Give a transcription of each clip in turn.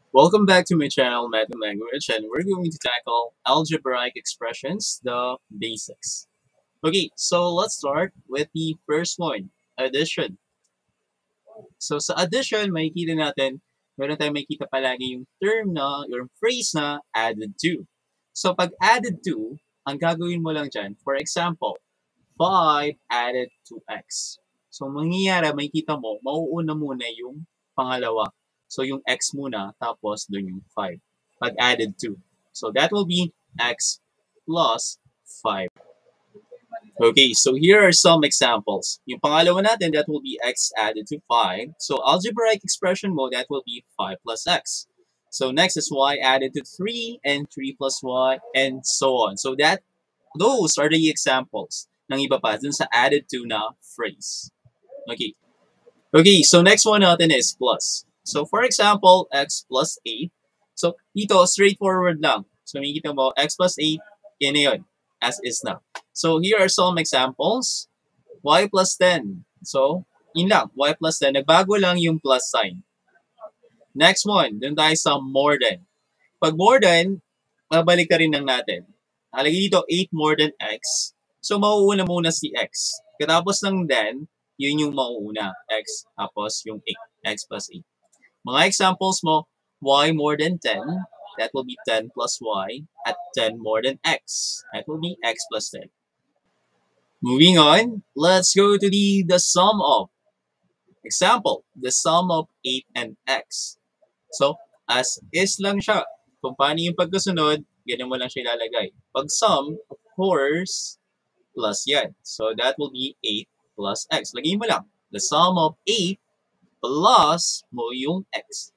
Welcome back to my channel, Math and Language, and we're going to tackle algebraic expressions, the basics. Okay, so let's start with the first one, addition. So sa addition, makikita natin, meron tayong makikita palagi yung term na, yung phrase na added to. So pag added to, ang gagawin mo lang dyan, for example, 5 added to x. So mangyayari, makikita mo, mauuna muna yung pangalawa. So yung x muna, tapos dun yung 5. Pag added to. So that will be x plus 5. Okay, so here are some examples. Yung pangalawa natin, that will be x added to 5. So algebraic expression mo, that will be 5 plus x. So next is y added to 3 and 3 plus y and so on. So those are the examples ng iba pa dun sa added to na phrase. Okay. Okay, so next one natin is plus. So for example, x plus 8. So dito, straightforward lang. So makikita mo, x plus 8, yan na yun, as is na. So here are some examples. Y plus 10. So, yun lang, y plus 10. Nagbago lang yung plus sign. Next one, dun tayo sa more than. Pag more than, babalik ka rin lang natin. Nakalagay dito, 8 more than x. So, mauuna muna si x. Katapos ng then, yun yung mauuna, x. Tapos yung 8, x plus 8. Mga examples mo, y more than 10. That will be 10 plus y. At 10 more than x. That will be x plus 10. Moving on, let's go to the sum of. Example, the sum of 8 and x. So, as is lang siya. Kung paano yung pagkasunod, ganyan mo lang siya ilalagay. Pag sum, of course, plus yan. So, that will be 8 plus x. Lagay mo lang. The sum of 8 plus mo yung x.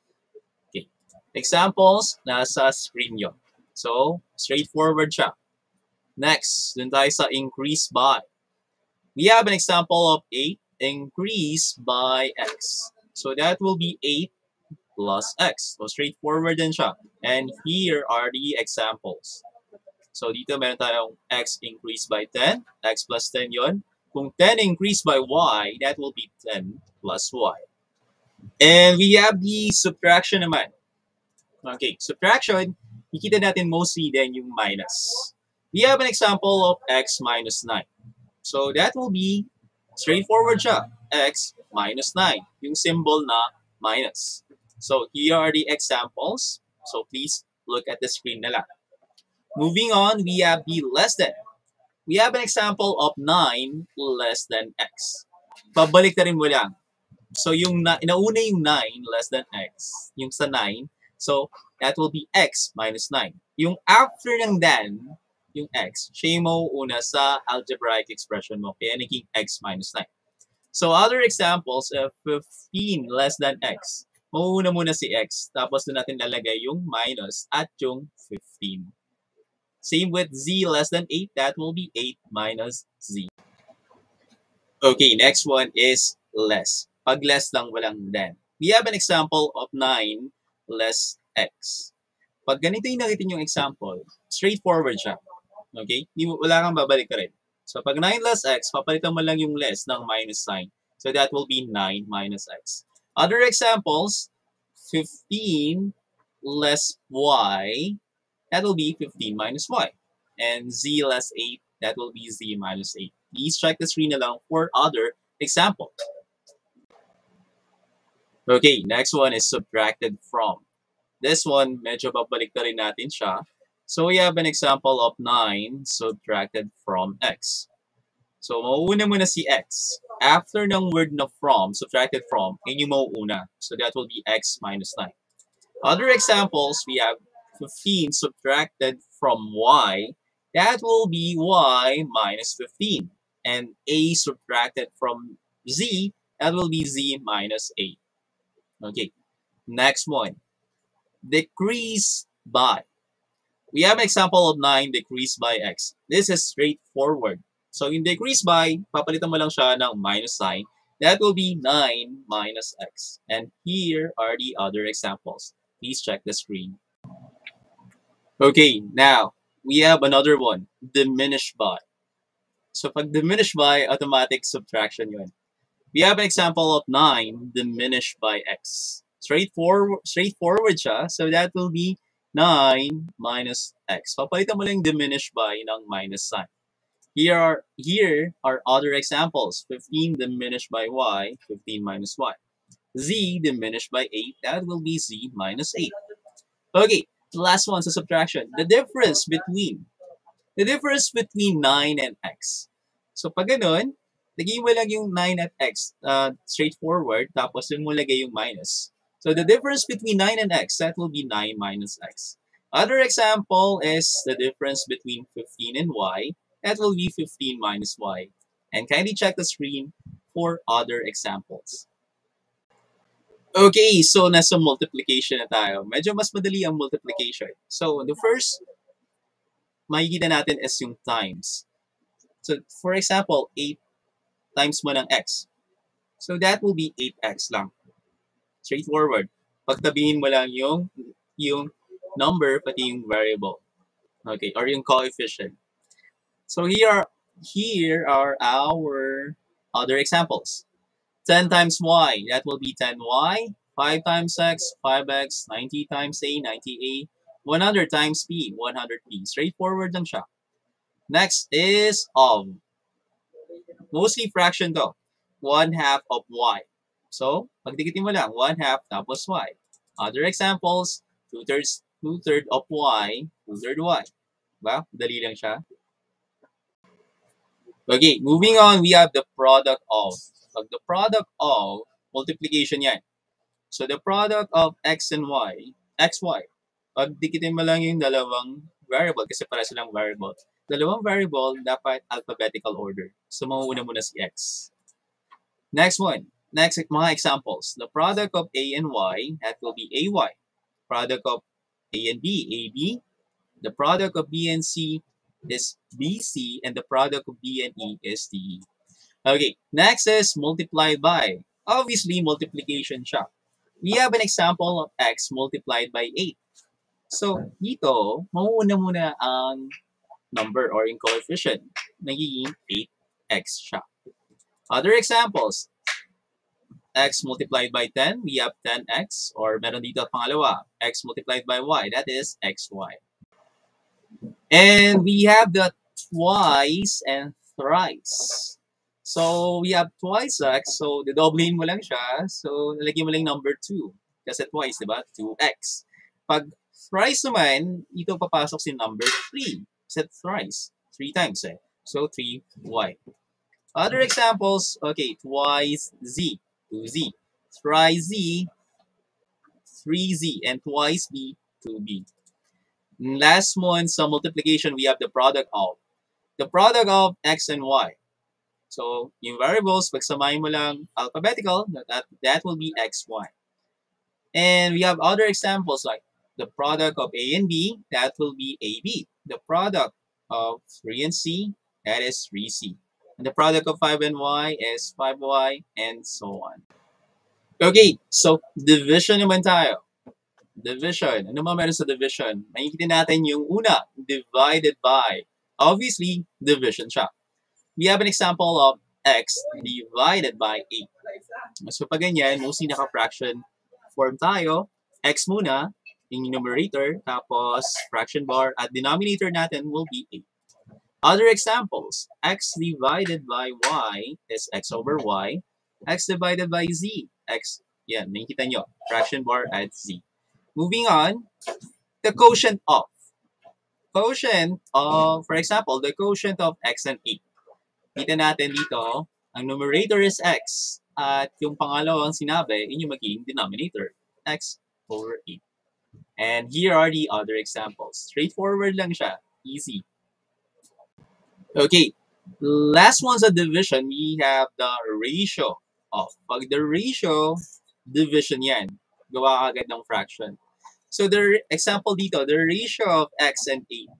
Okay. Examples, nasa screen yun. So, straightforward siya. Next, dun tayo sa increase by. We have an example of 8 increased by x. So that will be 8 plus x. So straightforward din siya. And here are the examples. So dito meron tayong x increased by 10. X plus 10 yon. Kung 10 increased by y, that will be 10 plus y. And we have the subtraction naman. Okay, subtraction, ikita natin mostly din yung minus. We have an example of x minus 9. So that will be straightforward siya. X minus 9. Yung symbol na minus. So here are the examples. So please look at the screen na lang. Moving on, we have the less than. We have an example of 9 less than x. Pabalik na rin mo lang. So yung inauna yung 9 less than x. Yung sa 9. So that will be x minus 9. Yung after ng than, yung x, siya yung mauuna sa algebraic expression mo. Kaya naging x minus 9. So other examples, 15 less than x. Mauuna muna si x. Tapos doon natin lalagay yung minus at yung 15. Same with z less than 8. That will be 8 minus z. Okay, next one is less. Pag less lang, walang than. We have an example of 9 less x. Pag ganito yung nakita yung example, straightforward siya. Okay? Wala kang babalik ka rin. So, pag 9 less x, papalitan mo lang yung less ng minus sign. So, that will be 9 minus x. Other examples, 15 less y, that will be 15 minus y. And z less 8, that will be z minus 8. Please check the screen na lang for other example. Okay, next one is subtracted from. This one, medyo babalik na rin natin siya. So we have an example of 9 subtracted from x. So mauuna muna si x. After ng word na from, subtracted from, yun yung mauuna. So that will be x minus 9. Other examples, we have 15 subtracted from y. That will be y minus 15. And a subtracted from z, that will be z minus 8. Okay, next one. Decrease by. We have an example of 9 decreased by x. This is straightforward. So in decrease by, papalitan mo lang siya ng minus sign. That will be 9 minus x. And here are the other examples. Please check the screen. Okay, now, we have another one. Diminished by. So pag diminished by, automatic subtraction yun. We have an example of 9 diminished by x. Straightforward siya. So that will be 9 minus x. Papalitan mo lang diminished by ng minus sign. Here are other examples. 15 diminished by y, 15 minus y. Z diminished by 8, that will be z minus 8. Okay, the last one is subtraction. The difference between 9 and x. So pag ganun, lagay mo lang yung 9 at x straightforward, tapos yung mo lagay yung minus. So the difference between 9 and x, that will be 9 minus x. Other example is the difference between 15 and y. That will be 15 minus y. And kindly check the screen for other examples. Okay, so nasa multiplication na tayo. Medyo mas madali ang multiplication. So the first makikita natin is yung times. So for example, 8 times mo ng x. So that will be 8x lang. Straightforward. Pagtabihin mo lang yung number pati yung variable. Okay, or yung coefficient. So here are our other examples. 10 times y, that will be 10y. 5 times x, 5x. 90 times a, 90a. 100 times p, 100p. Straightforward lang siya. Next is mostly fraction to. 1/2 of y. So, pagdikitin mo lang, 1/2 tapos y. Other examples, 2/3 of y, 2/3 y. Diba? Dali lang siya. Okay, moving on, we have the product of. Pag the product of, multiplication yan. So, the product of x and y, xy. Pagdikitin mo lang yung dalawang variable kasi para silang variable. Dalawang variable, dapat alphabetical order. So, mauuna muna si x. Next mga examples. The product of a and y, that will be ay. Product of a and b, ab. The product of b and c is bc, and the product of b and e is de. Okay, next is multiplied by. Obviously, multiplication siya. We have an example of x multiplied by 8. So, dito, mauuna muna ang number or yung coefficient. Nagiging 8x siya. Other examples, x multiplied by 10, we have 10x, or meron dito pangalawa, x multiplied by y, that is xy. And we have the twice and thrice. So, we have twice x, so dodoblehin mo lang siya, so nalagyan mo lang number 2. Kasi twice, di ba? 2x. Pag thrice naman, ito papasok si number 3. Kasi thrice, 3 times eh. So, 3y. Other examples, okay, twice z, 2z. Thrice z, 3z. And twice b, 2b. Last one, sa multiplication, we have the product of. The product of x and y. So, yung variables, pagsamahin mo lang alphabetical, that will be xy. And we have other examples like the product of a and b, that will be ab. The product of 3 and c, that is 3c. And the product of 5 and y is 5y, and so on. Okay, so division naman tayo. Division. Ano ba meron sa division? Makikita natin yung una, divided by. Obviously, division siya. We have an example of x divided by 8. So pag ganyan, mostly naka-fraction form tayo. X muna, yung numerator, tapos fraction bar, at denominator natin will be 8. Other examples, x divided by y is x over y. X divided by z, x, yan, nakikita nyo, fraction bar at z. Moving on, the quotient of. For example, the quotient of x and 8. Kita natin dito, ang numerator is x, at yung pangalawang sinabi, yun yung magiging denominator, x over 8. And here are the other examples. Straightforward lang siya, easy. Okay, last one's a division, we have the ratio of. Pag the ratio, division yan. Gawa agad ng fraction. So the example dito, the ratio of x and 8.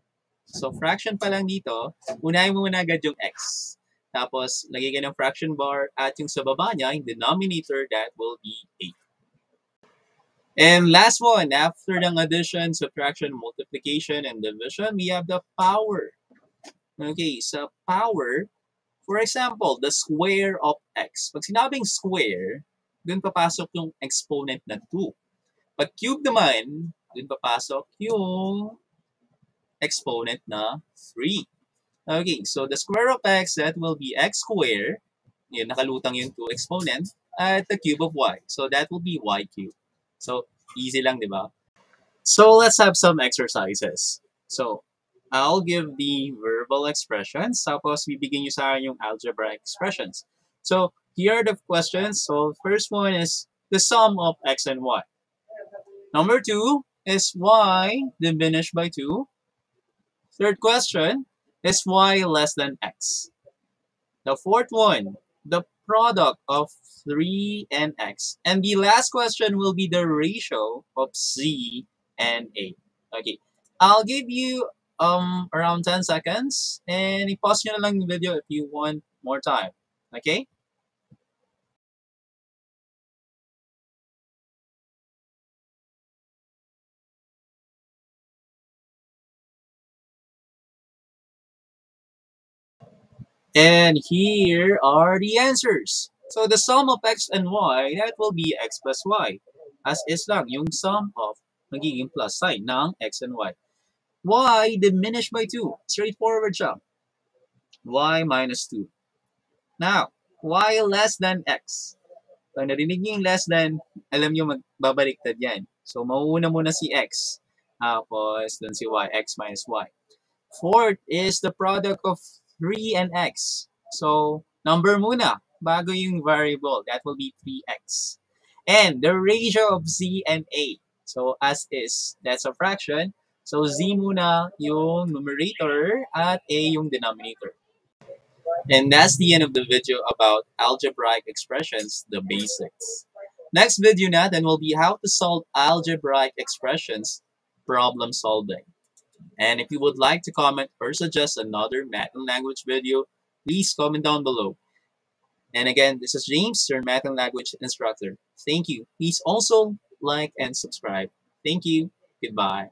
So fraction pa lang dito, unahin mo muna agad yung x. Tapos, lagay ka ng fraction bar at yung sa baba niya, yung denominator, that will be 8. And last one, after ng addition, subtraction, multiplication, and division, we have the power. Okay, so power, for example, the square of x. Pag sinabing square, dun papasok yung exponent na 2. Pag cube naman, dun papasok yung exponent na 3. Okay, so the square of x, that will be x squared. Yun, nakalutang yung 2 exponent at the cube of y. So that will be y cube. So, easy lang, di ba? So, let's have some exercises. So, I'll give the verbal expressions. Tapos, bibigyan nyo sa akin yung algebraic expressions. So, here are the questions. So, first one is the sum of x and y. Number 2 is y diminished by 2. Third question is y less than x. The fourth one, the product of 3 and x. And the last question will be the ratio of z and a. Okay. I'll give you around 10 seconds and i-pause nyo na lang yung video if you want more time. Okay? And here are the answers. So the sum of x and y, that will be x plus y. As is lang, yung sum of magiging plus sign ng x and y. Y diminished by 2. Straightforward siya. Y minus 2. Now, y less than x. Pag narinig niyo yung less than, alam niyo magbabaliktad yan. So, mauuna muna si x. Tapos, dun si y, x minus y. Fourth is the product of 3 and x. So, number muna, bago yung variable. That will be 3x. And the ratio of z and a. So, as is, that's a fraction. So, z muna yung numerator at a yung denominator. And that's the end of the video about algebraic expressions, the basics. Next video natin will be how to solve algebraic expressions problem solving. And if you would like to comment or suggest another math and language video, please comment down below. And again, this is James, your math and language instructor. Thank you. Please also like and subscribe. Thank you. Goodbye.